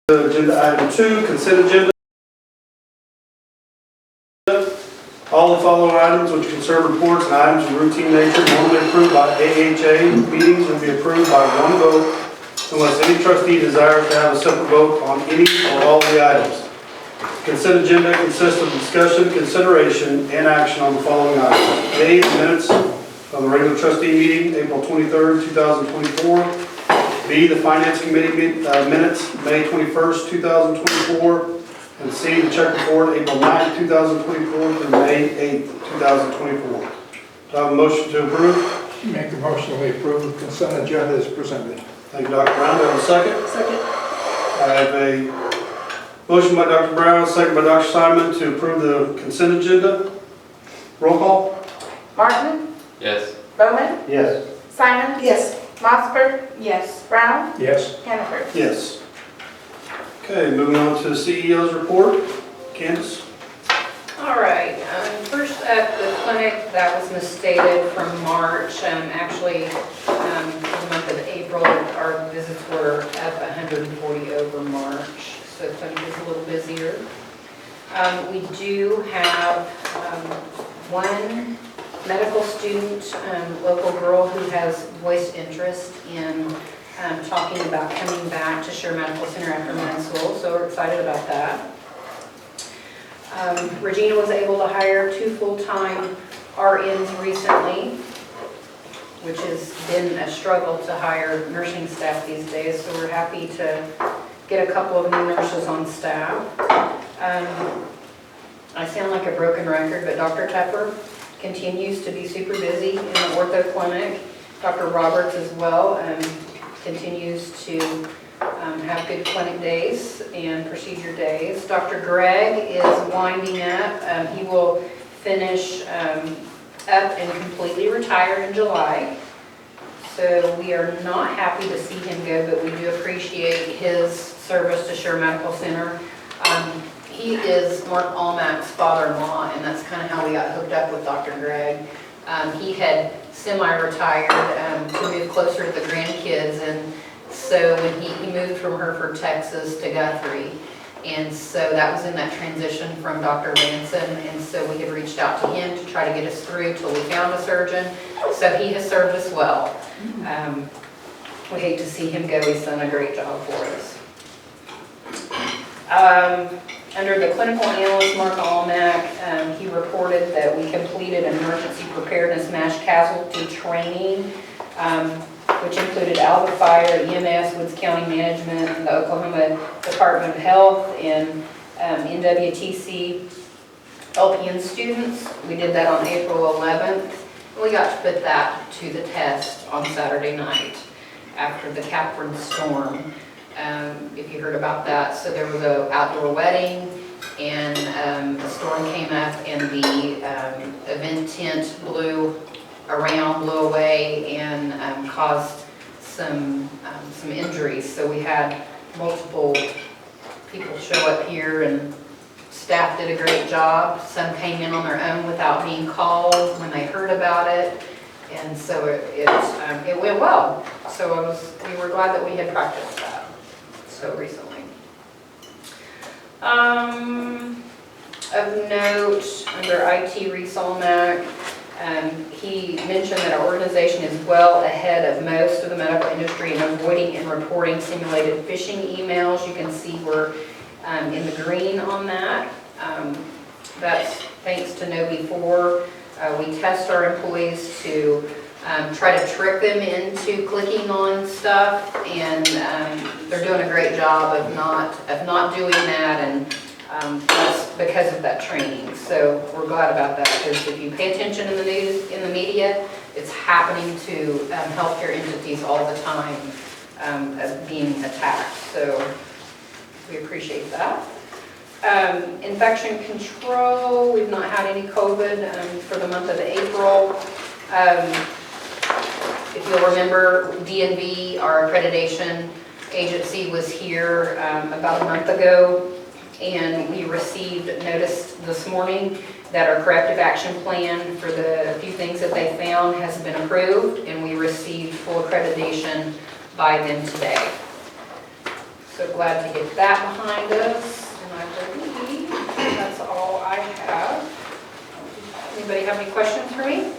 Agenda item 2, consent agenda. All the following items which concern reports and items of routine nature normally approved by AHA meetings will be approved by one vote unless any trustee desires to have a separate vote on any or all of the items. The consent agenda consists of discussion, consideration, and action on the following items. A, the minutes of the regular trustee meeting, April 23rd, 2024. B, the Finance Committee minutes, May 21st, 2024. And C, the check report, April 9th, 2024 through May 8th, 2024. Do I have a motion to approve? Make a motion to approve the consent agenda as presented. Thank you, Dr. Brown. Do I have a second? Second. I have a motion by Dr. Brown, second by Dr. Simon to approve the consent agenda. Roll call? Martin? Yes. Bowman? Yes. Simon? Yes. Mossberg? Yes. Brown? Yes. Hannaford? Yes. Okay, moving on to the CEO's report. Candace? All right, first up, the clinic that was misstated from March. Actually, the month of April, our visits were up 140 over March, so the clinic is a little busier. We do have one medical student, local girl who has voiced interest in talking about coming back to Shore Medical Center after med school, so we're excited about that. Regina was able to hire 2 full-time RNs recently, which has been a struggle to hire nursing staff these days, so we're happy to get a couple of new nurses on staff. I sound like a broken record, but Dr. Tepper continues to be super busy in the ortho clinic. Dr. Roberts as well continues to have good clinic days and procedure days. Dr. Gregg is winding up. He will finish up and completely retire in July. So we are not happy to see him go, but we do appreciate his service to Shore Medical Center. He is Mark Almack's father-in-law, and that's kind of how we got hooked up with Dr. Gregg. He had semi-retired to move closer to the grandkids, and so when he moved from Hereford, Texas to Guthrie, and so that was in that transition from Dr. Ranson, and so we had reached out to him to try to get us through till we found a surgeon. So he has served us well. We hate to see him go. He's done a great job for us. Under the clinical analyst, Mark Almack, he reported that we completed an emergency preparedness mass casualty training, which included Alva Fire, EMS, Woods County Management, the Oklahoma Department of Health, and NWTC LPN students. We did that on April 11th. We got to put that to the test on Saturday night after the Catherine storm. If you heard about that, so there was an outdoor wedding, and the storm came up, and the event tent blew away, and caused some injuries. So we had multiple people show up here, and staff did a great job. Some came in on their own without being called when they heard about it, and so it went well. So we were glad that we had practiced that so recently. Of note, under IT, Reese Almack, he mentioned that our organization is well ahead of most of the medical industry in avoiding and reporting simulated phishing emails. You can see we're in the green on that. That's thanks to KnowBe4. We test our employees to try to trick them into clicking on stuff, and they're doing a great job of not doing that, and that's because of that training. So we're glad about that, because if you pay attention in the news, in the media, it's happening to healthcare entities all the time as being attacked. So we appreciate that. Infection control, we've not had any COVID for the month of April. If you'll remember, DNV, our accreditation agency, was here about a month ago, and we received notice this morning that our corrective action plan for the few things that they found has been approved, and we received full accreditation by them today. So glad to get that behind us, and I believe that's all I have. Anybody have any questions for me?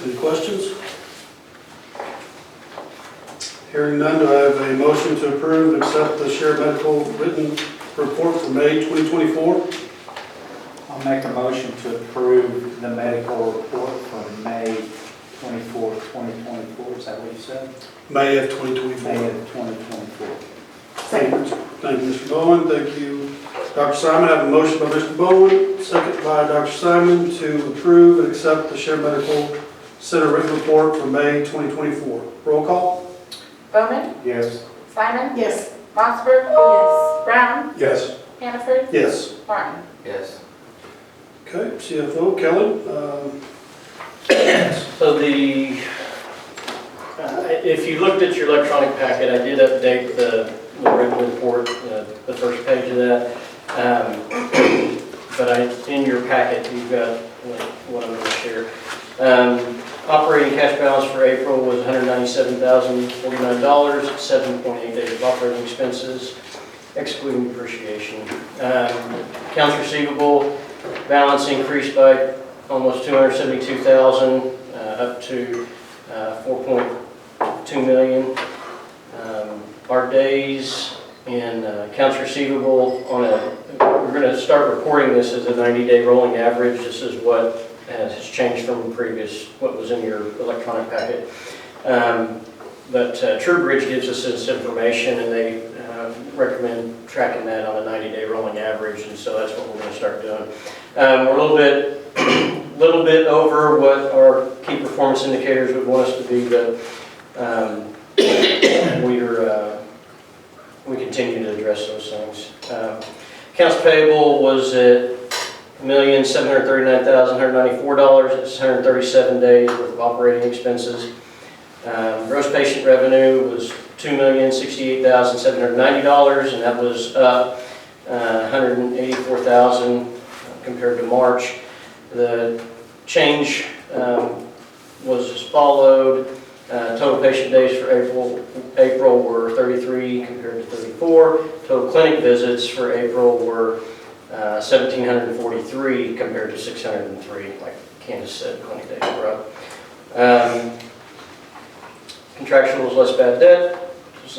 Any questions? Hearing none, do I have a motion to approve and accept the shared medical written report for May 2024? I'll make a motion to approve the medical report for May 24th, 2024. Is that what you said? May of 2024. May of 2024. Thank you, Mr. Bowen. Thank you, Dr. Simon. I have a motion by Mr. Bowen, second by Dr. Simon, to approve and accept the shared medical center written report for May 2024. Roll call? Bowman? Yes. Simon? Yes. Mossberg? Yes. Brown? Yes. Hannaford? Yes. Martin? Yes. Okay, CFO Kelly. So if you looked at your electronic packet, I did update the written report, the first page of that. But in your packet, you've got what I'm going to share. Operating cash balance for April was $197,049, 7.8 days of operating expenses, excluding depreciation. Accounts receivable balance increased by almost $272,000, up to $4.2 million. Our days in accounts receivable we're going to start reporting this as a 90-day rolling average. This is what has changed from what was in your electronic packet. But TrueBridge gives us this information, and they recommend tracking that on a 90-day rolling average, and so that's what we're going to start doing. We're a little bit over what our key performance indicators would want us to be, but we continue to address those things. Accounts payable was at $1,739,194. It's 137 days worth of operating expenses. Gross patient revenue was $2,068,790, and that was up $184,000 compared to March. The change was as followed. Total patient days for April were 33 compared to 34. Total clinic visits for April were 1,743 compared to 603. Like Candace said, clinic days were up. Contractuals less bad debt was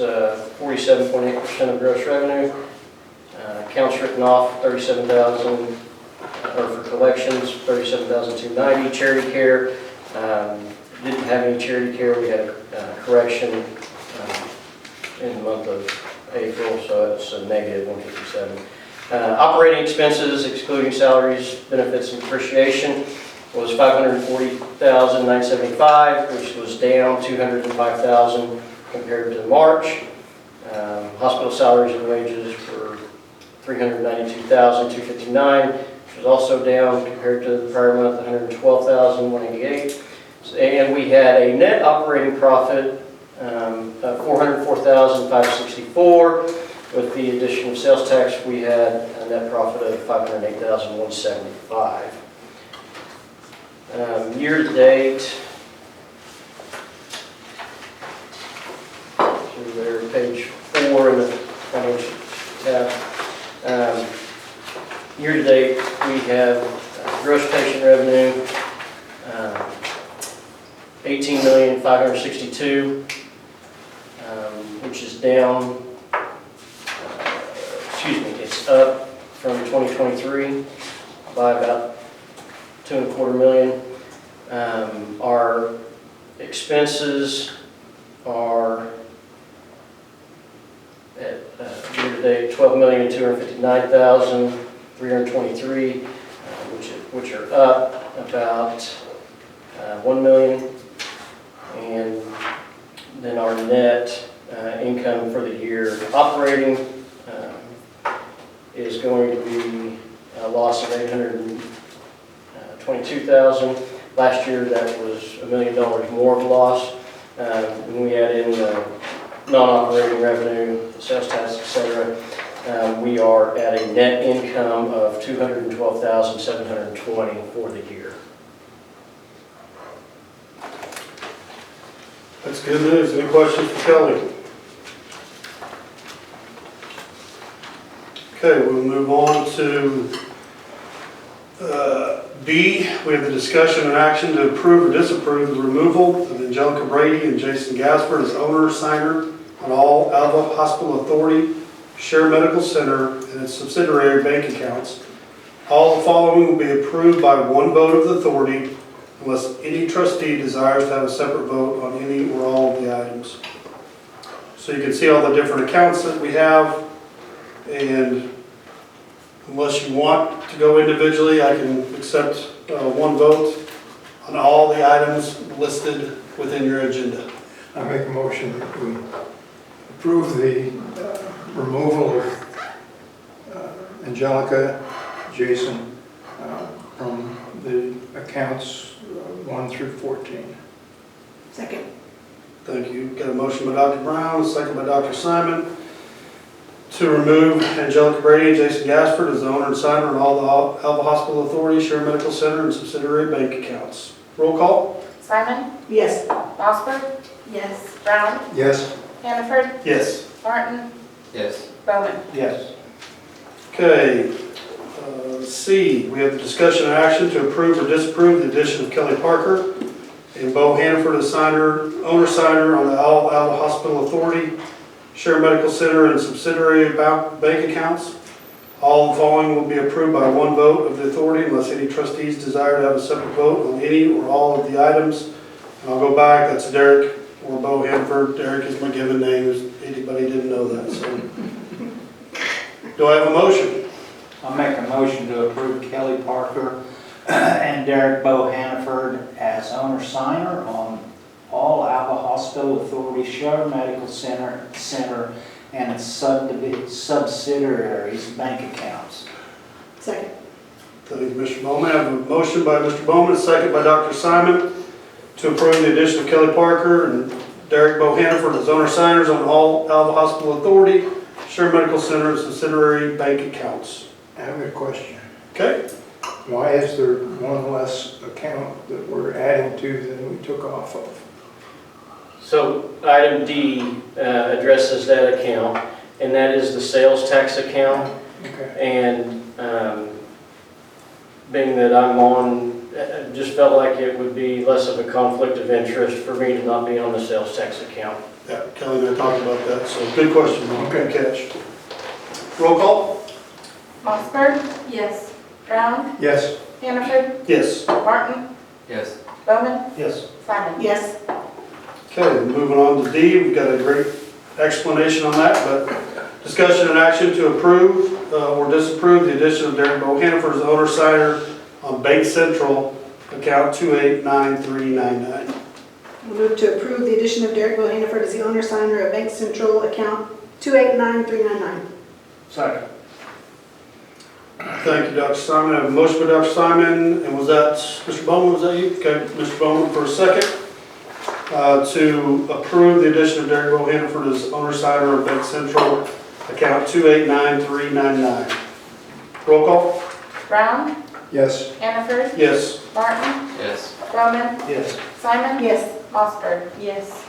47.8% of gross revenue. Accounts written off 37,000, or for collections 37,290. Charity care, didn't have any charity care. We had a correction in the month of April, so it's a negative 157. Operating expenses, excluding salaries, benefits, and depreciation, was $540,975, which was down $205,000 compared to March. Hospital salaries and wages were $392,259, which was also down compared to the prior month, $112,188. And we had a net operating profit of $404,564. With the addition of sales tax, we had a net profit of $508,175. Year to date, through there, page 4 in the financial tab. Year to date, we have gross patient revenue, $18,562,000, which is down. It's up from 2023 by about $2.25 million. Our expenses are at year-to-date $12,259,323, which are up about $1 million. And then our net income for the year operating is going to be a loss of $822,000. Last year, that was $1 million more of a loss. When we add in the non-operating revenue, sales tax, etc., we are at a net income of $212,720 for the year. That's good news. Any questions for Kelly? Okay, we'll move on to B. We have the discussion and action to approve or disapprove the removal of Angelica Brady and Jason Gasper as owner signer on all Alva Hospital Authority, Share Medical Center, and its subsidiary bank accounts. All the following will be approved by one vote of the authority unless any trustee desires to have a separate vote on any or all of the items. So you can see all the different accounts that we have, and unless you want to go individually, I can accept one vote on all the items listed within your agenda. I make a motion that we approve the removal of Angelica, Jason, from the accounts 1 through 14. Second. Thank you. Got a motion by Dr. Brown, a second by Dr. Simon, to remove Angelica Brady and Jason Gaspard as the owner and signer on all the Alva Hospital Authority, Share Medical Center, and subsidiary bank accounts. Roll call? Simon? Yes. Mossberg? Yes. Brown? Yes. Hannaford? Yes. Martin? Yes. Bowman? Yes. Okay. C, we have the discussion and action to approve or disapprove the addition of Kelly Parker and Bo Hannaford as owner signer on the all Alva Hospital Authority, Share Medical Center, and subsidiary bank accounts. All the following will be approved by one vote of the authority unless any trustees desire to have a separate vote on any or all of the items. And I'll go back, that's Derek or Bo Hannaford. Derek is my given name, if anybody didn't know that. So, do I have a motion? I'll make a motion to approve Kelly Parker and Derek Bo Hannaford as owner signer on all Alva Hospital Authority, Share Medical Center, and its subsidiaries bank accounts. Second. Thank you, Mr. Bowman. I have a motion by Mr. Bowman, a second by Dr. Simon, to approve the addition of Kelly Parker and Derek Bo Hannaford as owner signers on all Alva Hospital Authority, Share Medical Center, and subsidiary bank accounts. I have a question. Okay? Why is there one less account that we're adding to than we took off of? So item D addresses that account, and that is the sales tax account. Okay. And being that I'm on, I just felt like it would be less of a conflict of interest for me to not be on the sales tax account. Yeah, Kelly and I talked about that, so good question, Ron. Good catch. Roll call? Mossberg? Yes. Brown? Yes. Hannaford? Yes. Martin? Yes. Bowman? Yes. Simon? Yes. Okay, moving on to D, we've got a great explanation on that, but discussion and action to approve or disapprove the addition of Derek Bo Hannaford as owner signer on Bank Central account 289399. We'll move to approve the addition of Derek Bo Hannaford as the owner signer of Bank Central account 289399. Second. Thank you, Dr. Simon. I have a motion by Dr. Simon, and was that Mr. Bowman, was that you? Okay, Mr. Bowman for a second. To approve the addition of Derek Bo Hannaford as owner signer of Bank Central account 289399. Roll call? Brown? Yes. Hannaford? Yes. Martin? Yes. Bowman? Yes. Simon? Yes. Mossberg? Yes.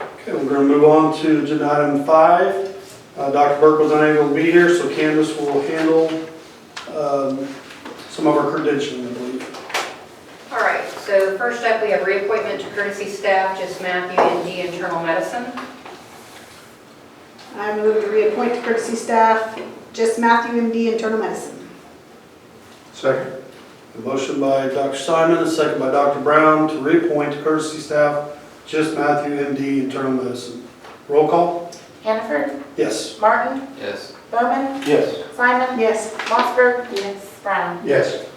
Okay, we're going to move on to agenda item 5. Dr. Burke was unable to be here, so Candace will handle some of our credentialing, I believe. All right, so first up, we have reappointment to courtesy staff, just Matthew, MD, internal medicine. I move to reappoint to courtesy staff, just Matthew, MD, internal medicine. Second. A motion by Dr. Simon, a second by Dr. Brown to reappoint to courtesy staff, just Matthew, MD, internal medicine. Roll call? Hannaford? Yes. Martin? Yes. Bowman? Yes. Simon? Yes. Mossberg? Yes. Brown? Yes.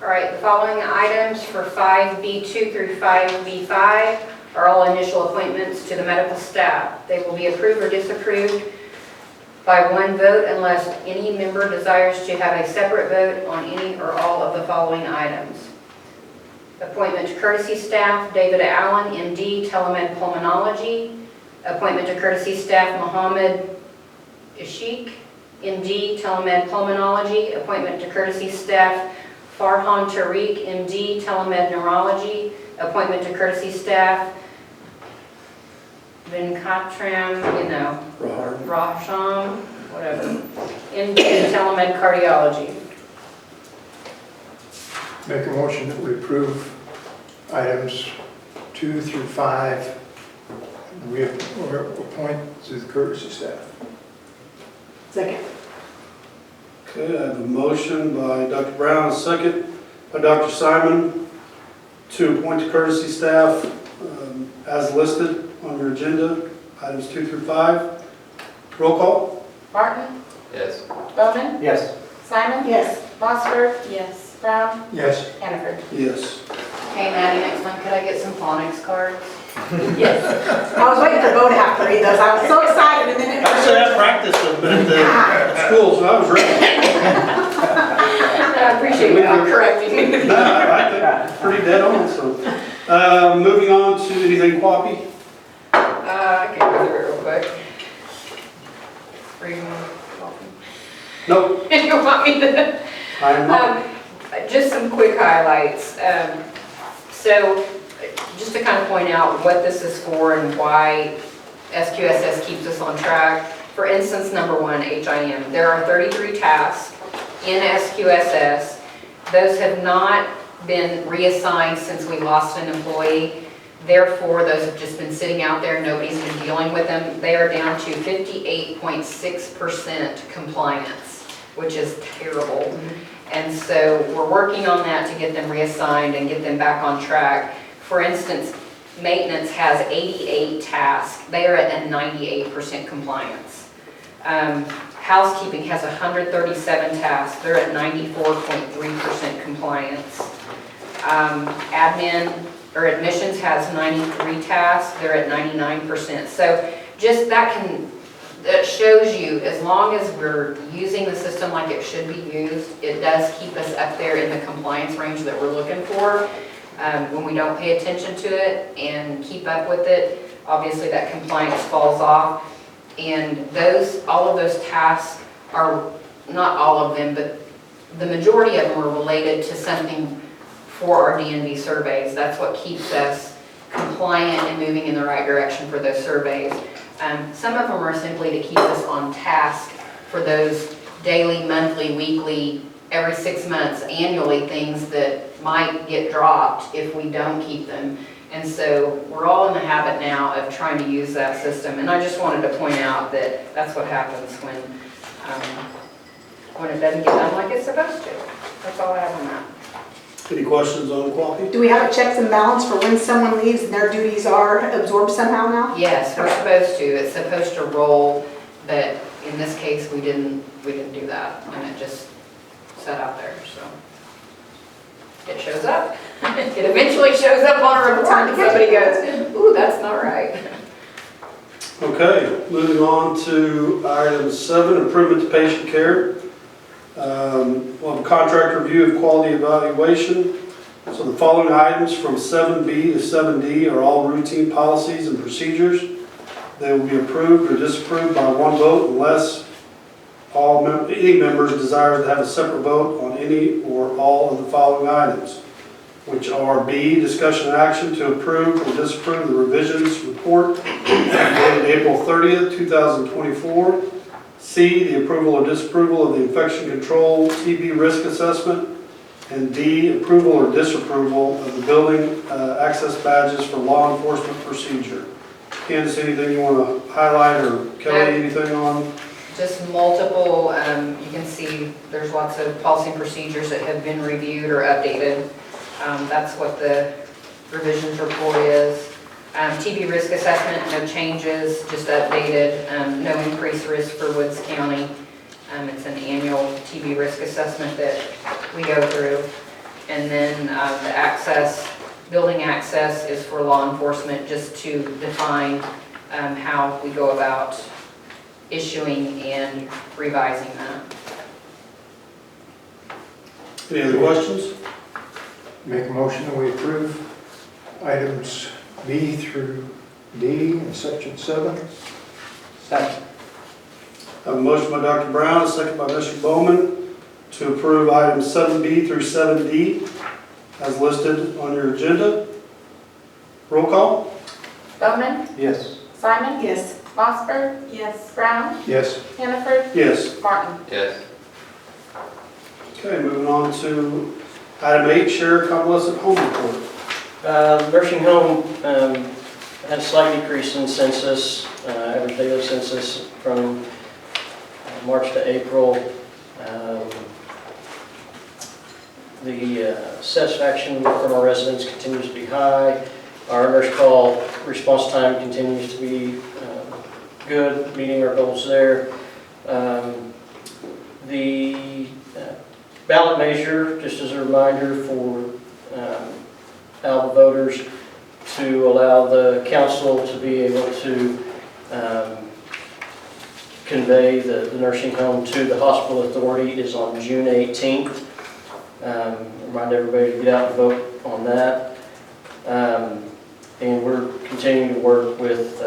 All right, the following items for 5B2 through 5B5 are all initial appointments to the medical staff. They will be approved or disapproved by one vote unless any member desires to have a separate vote on any or all of the following items. Appointment to courtesy staff, David Allen, MD, telemed pulmonology. Appointment to courtesy staff, Mohammed Ishik, MD, telemed pulmonology. Appointment to courtesy staff, Farhan Tariq, MD, telemed neurology. appointment to courtesy staff, Venkatram, Rasham, whatever, in telemed cardiology. Make a motion that we approve items 2 through 5. We appoint to the courtesy staff. Second. Okay, I have a motion by Dr. Brown, a second by Dr. Simon to appoint to courtesy staff as listed on your agenda, items 2 through 5. Roll call? Martin? Yes. Bowman? Yes. Simon? Yes. Mossberg? Yes. Brown? Yes. Hannaford? Yes. Hey Maddie, next month could I get some phonics cards? Yes. I was waiting for Bo to have to read those. I was so excited and then it Actually, I practiced them, but at the school, so I was ready. I appreciate you correcting me. No, I think pretty dead on, so. Moving on to anything Quappy? I can go through it real quick. Read more coffee. Nope, You want me to? I am not. Just some quick highlights. So, just to kind of point out what this is for and why SQSS keeps us on track. For instance, number 1, HIM. There are 33 tasks in SQSS. Those have not been reassigned since we lost an employee. Therefore, those have just been sitting out there. Nobody's been dealing with them. They are down to 58.6% compliance, which is terrible. And so we're working on that to get them reassigned and get them back on track. For instance, maintenance has 88 tasks. They are at a 98% compliance. Housekeeping has 137 tasks. They're at 94.3% compliance. Admin or admissions has 93 tasks. They're at 99%. So just that shows you, as long as we're using the system like it should be used, it does keep us up there in the compliance range that we're looking for. When we don't pay attention to it and keep up with it, obviously that compliance falls off. And all of those tasks are, not all of them, but the majority of them are related to something for our DNV surveys. That's what keeps us compliant and moving in the right direction for those surveys. Some of them are simply to keep us on task for those daily, monthly, weekly, every 6 months, annually, things that might get dropped if we don't keep them. And so we're all in the habit now of trying to use that system. And I just wanted to point out that that's what happens when it doesn't get done like it's supposed to. That's all I have on that. Any questions on Quappy? Do we have a checks and balance for when someone leaves and their duties are absorbed somehow now? Yes, we're supposed to. It's supposed to roll, but in this case, we didn't do that, and it just sat out there, so. It shows up. It eventually shows up on a report, and somebody goes, ooh, that's not right. Okay, moving on to item 7, improvement to patient care. We'll have a contract review of quality evaluation. So the following items from 7B to 7D are all routine policies and procedures. They will be approved or disapproved by one vote unless any members desire to have a separate vote on any or all of the following items, which are B, discussion and action to approve or disapprove the revisions report dated April 30th, 2024. C, the approval or disapproval of the infection control TB risk assessment. And D, approval or disapproval of the building access badges for law enforcement procedure. Candace, anything you want to highlight, or Kelly, anything on? Just multiple, you can see there's lots of policy and procedures that have been reviewed or updated. That's what the revisions report is. TB risk assessment, no changes, just updated. No increased risk for Woods County. It's an annual TB risk assessment that we go through. And then the building access is for law enforcement, just to define how we go about issuing and revising that. Any other questions? Make a motion that we approve items B through D in section 7. Second. I have a motion by Dr. Brown, a second by Mr. Bowman to approve items 7B through 7D as listed on your agenda. Roll call? Bowman, Yes. Simon, Yes. Mossberg, Yes. Brown, Yes. Hannaford, Yes. Martin. Yes. Okay, moving on to item 8, share convalescent home report. Nursing home had a slight decrease in census, average daily census from March to April. The satisfaction from our residents continues to be high. Our nurse call response time continues to be good, meeting our goals there. The ballot measure, just as a reminder for Alva voters, to allow the council to be able to convey the nursing home to the hospital authority, is on June 18th. Remind everybody to get out and vote on that. And we're continuing to work with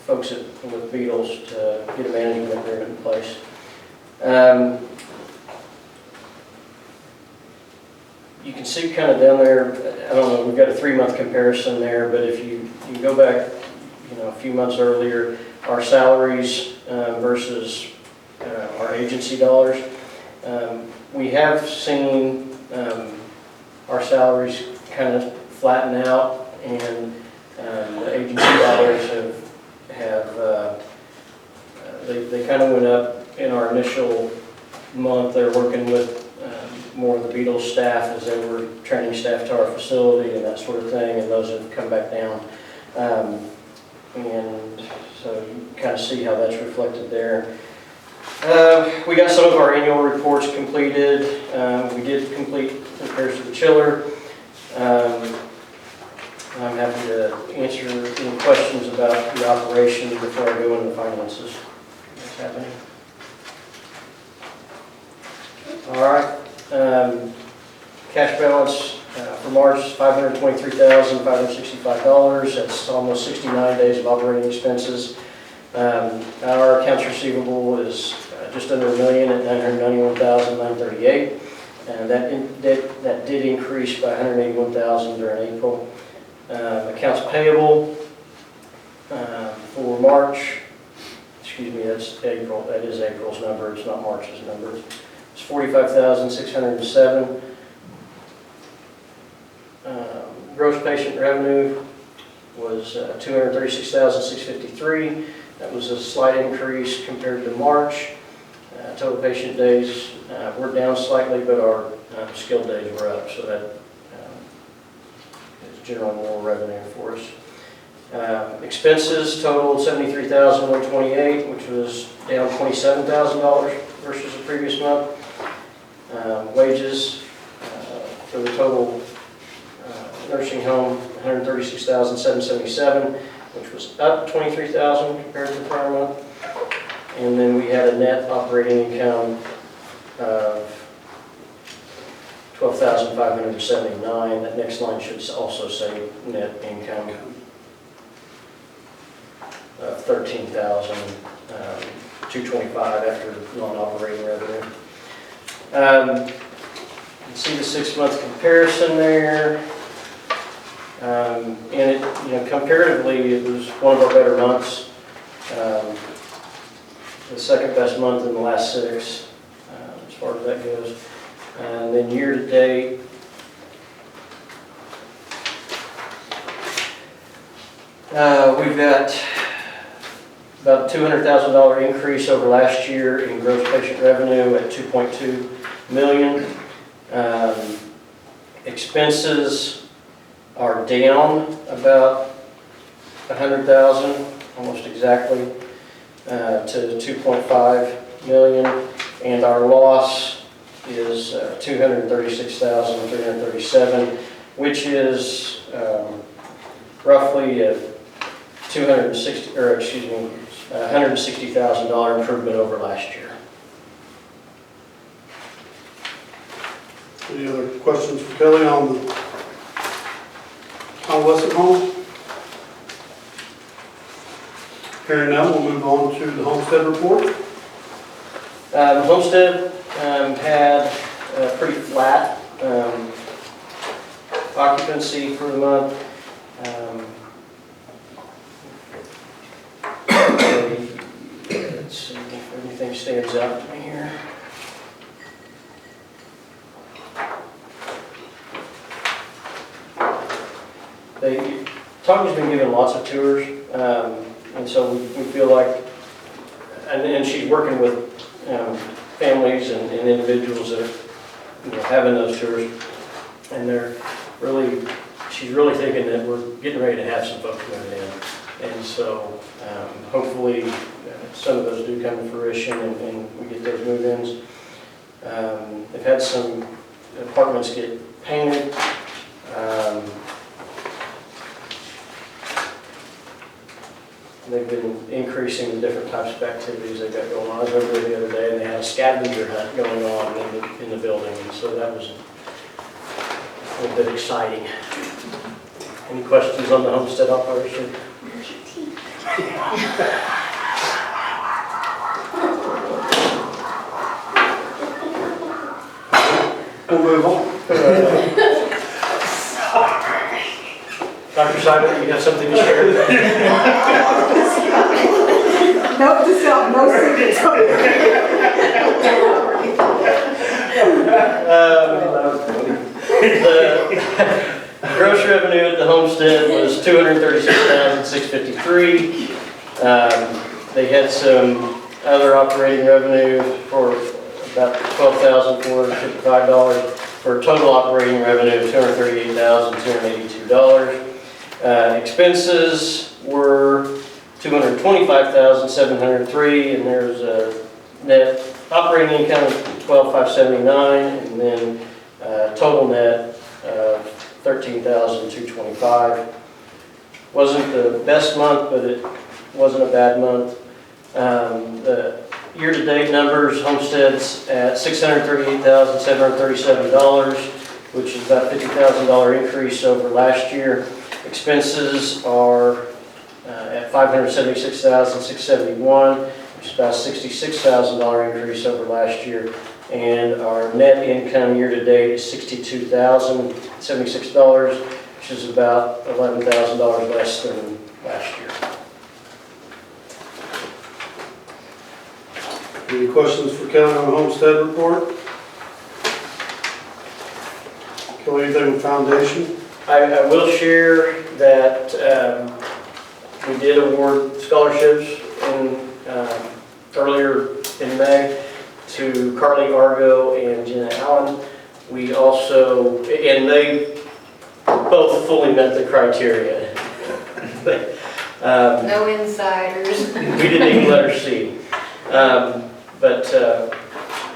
folks with Beatles to get a management agreement in place. You can see kind of down there, I don't know, we've got a 3-month comparison there, but if you go back, a few months earlier, our salaries versus our agency dollars, we have seen our salaries kind of flatten out, and the agency dollars they kind of went up in our initial month. They're working with more of the Beatles staff as they were training staff to our facility and that sort of thing, and those have come back down. And so you kind of see how that's reflected there. We got some of our annual reports completed. We did complete repairs to the chiller. I'm happy to answer any questions about the operation before I go into finances. What's happening? All right. Cash balance for March is $523,565. That's almost 69 days of operating expenses. Our accounts receivable is just under $1 million at $991,938, and that did increase by $181,000 during April. Accounts payable for March, that's April. That is April's number. It's not March's number. It's $45,607. Gross patient revenue was $236,653. That was a slight increase compared to March. Total patient days were down slightly, but our skilled days were up, so that is generally more revenue for us. Expenses totaled $73,128, which was down $27,000 versus the previous month. Wages for the total nursing home, $136,777, which was up $23,000 compared to the prior month. And then we had a net operating income of $12,579. That next line should also say net income of $13,225 after non-operating revenue. You can see the 6-month comparison there. And it, comparatively, it was one of our better months. The second best month in the last 6, as far as that goes. And then year to date, we've got about a $200,000 increase over last year in gross patient revenue at $2.2 million. Expenses are down about $100,000, almost exactly, to $2.5 million, and our loss is $236,337, which is roughly a $160,000 improvement over last year. Any other questions for Kelly on the convalescent home? Hearing none, we'll move on to the homestead report. The homestead had pretty flat occupancy for the month. Let's see if anything stands out to me here. Tony's been giving lots of tours, and so we feel like, and she's working with families and individuals that are having those tours, and she's really thinking that we're getting ready to have some folks moving in, and so hopefully some of those do come to fruition and we get those move-ins. They've had some apartments get painted. They've been increasing the different types of activities they've got going on. I was over there the other day and they had a scavenger hunt going on in the building, and so that was a little bit exciting. Any questions on the homestead operation? We'll move on. Dr. Simon, you have something to share? Note to self, no secrets. The gross revenue at the homestead was $236,653. They had some other operating revenue for about $12,455 for a total operating revenue of $238,282. Expenses were $225,703, and there's a net operating income of $12,579, and then total net of $13,225. Wasn't the best month, but it wasn't a bad month. The year-to-date numbers, homesteads at $638,737, which is about a $50,000 increase over last year. Expenses are at $576,671, which is about a $66,000 increase over last year. And our net income year-to-date is $62,076, which is about $11,000 less than last year. Any questions for Kelly on the homestead report? Kelly, anything with foundation? I will share that we did award scholarships earlier in May to Carly Argo and Jenna Allen. We also, and they both fully met the criteria. No insiders. We didn't even let her see.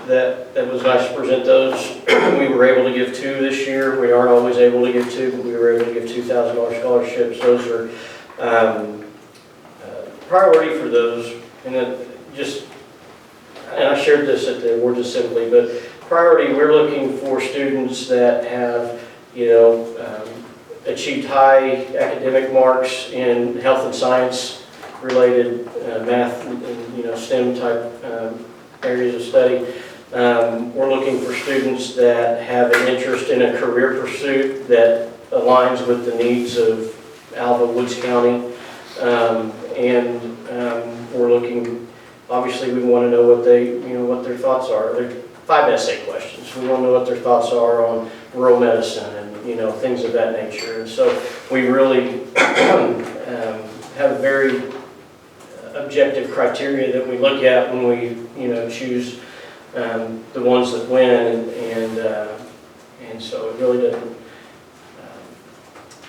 That was nice to present those. We were able to give 2 this year. We aren't always able to give 2, but we were able to give $2,000 scholarships. Those are priority for those. And then and I shared this at the awards assembly, but priority, we're looking for students that have, achieved high academic marks in health and science related math and STEM type areas of study. We're looking for students that have an interest in a career pursuit that aligns with the needs of Alva, Woods County. We're looking, obviously we want to know what what their thoughts are. There are 5 essay questions. We want to know what their thoughts are on rural medicine and things of that nature. And so we really have very objective criteria that we look at when we choose the ones that win, and so it really doesn't.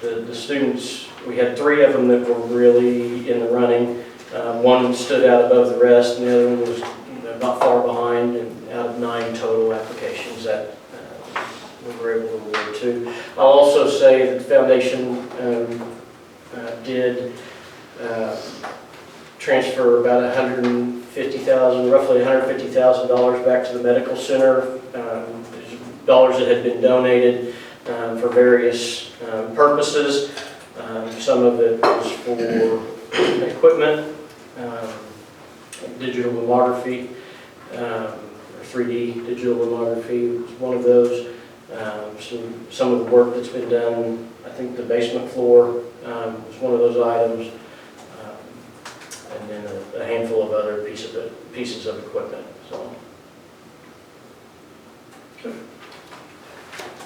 The students, we had 3 of them that were really in the running. One stood out above the rest, and the other one was not far behind. And out of 9 total applications that we were able to award to. I'll also say that the foundation did transfer about roughly $150,000 back to the medical center. Dollars that had been donated for various purposes. Some of it was for equipment, digital mammography, or 3D digital mammography was one of those. So some of the work that's been done, I think the basement floor was one of those items, and then a handful of other pieces of equipment, so.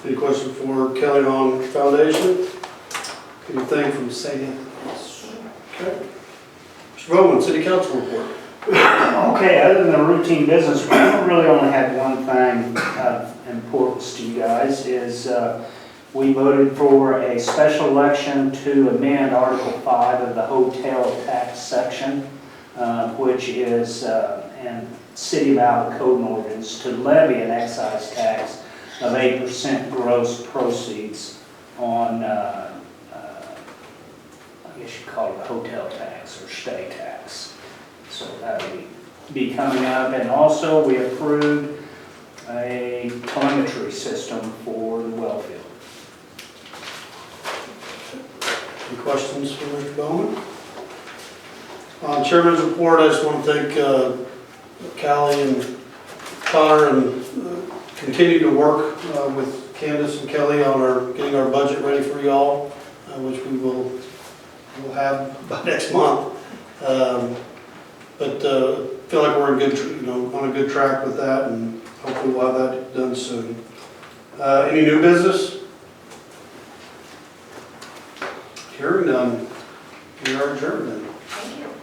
Any question for Kelly on foundation? Anything from Sadie? Okay. Mr. Bowman, city council report. Okay, other than routine business, we really only had one thing of importance to you guys, is we voted for a special election to amend Article 5 of the hotel tax section, which is in City of Alva Code and Ordinance to levy an excise tax of 8% gross proceeds on, I guess you call it a hotel tax or stay tax. So that'll be coming up. And also we approved a telemetry system for the well field. Any questions for Mr. Bowman? On Chairman's report, I just want to thank Callie and Connor and continue to work with Candace and Kelly on getting our budget ready for y'all, which we'll have by next month. But feel like we're on a good track with that, and hopefully we'll have that done soon. Any new business? Hearing none. We are adjourned then. Thank you.